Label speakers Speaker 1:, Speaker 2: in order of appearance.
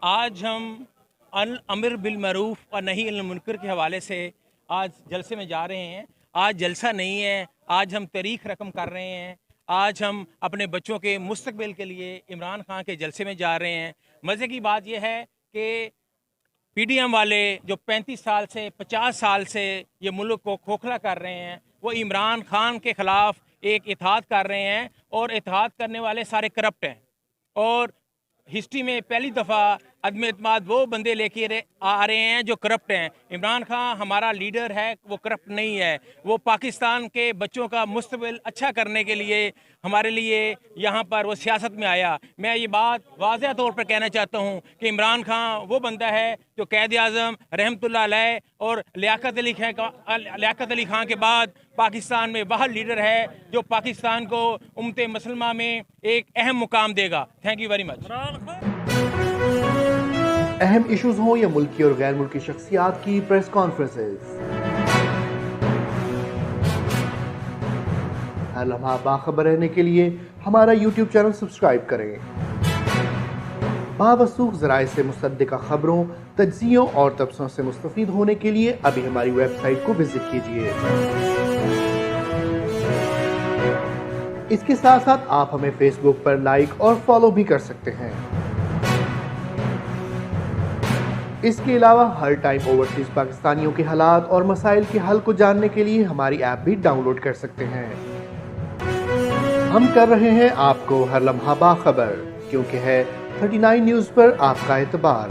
Speaker 1: آج ہم امر بالمعروف اور نہی عن المنکر کے حوالے سے آج جلسے میں جا رہے ہیں۔ آج جلسہ نہیں ہے، آج ہم تاریخ رقم کر رہے ہیں۔ آج ہم اپنے بچوں کے مستقبل کے لیے عمران خان کے جلسے میں جا رہے ہیں۔ مزے کی بات یہ ہے کہ پی ڈی ایم والے جو 35 سال سے 50 سال سے یہ ملک کو کھوکھلا کر رہے ہیں، وہ عمران خان کے خلاف ایک اتحاد کر رہے ہیں، اور اتحاد کرنے والے سارے کرپٹ ہیں۔ اور ہسٹری میں پہلی دفعہ عدم اعتماد وہ بندے لے کے آ رہے ہیں جو کرپٹ ہیں۔ عمران خان ہمارا لیڈر ہے، وہ کرپٹ نہیں ہے۔ وہ پاکستان کے بچوں کا مستقبل اچھا کرنے کے لیے ہمارے لیے یہاں پر وہ سیاست میں آیا۔ میں یہ بات واضح طور پر کہنا چاہتا ہوں کہ عمران خان وہ بندہ ہے جو قائد اعظم رحمۃ اللہ علیہ اور لیاقت علی خان کے بعد پاکستان میں وہ لیڈر ہے جو پاکستان کو امت مسلمہ میں ایک اہم مقام دے گا۔ Thank you very much.
Speaker 2: اہم ایشوز ہوں یا ملکی اور غیر ملکی شخصیات کی پریس کانفرنسز، ہر لمحہ باخبر رہنے کے لیے ہمارا یوٹیوب چینل سبسکرائب کریں۔ باوثوق ذرائع سے مصدقہ خبروں، تجزیوں اور تبصروں سے مستفید ہونے کے لیے ابھی ہماری ویب سائٹ کو وزٹ کیجیے۔ اس کے ساتھ ساتھ آپ ہمیں فیس بک پر لائک اور فالو بھی کر سکتے ہیں۔ اس کے علاوہ ہر ٹائم اوورسیز پاکستانیوں کے حالات اور مسائل کے حل کو جاننے کے لیے ہماری ایپ بھی ڈاؤن لوڈ کر سکتے ہیں۔ ہم کر رہے ہیں آپ کو ہر لمحہ باخبر، کیونکہ ہے 39 نیوز پر آپ کا اعتبار۔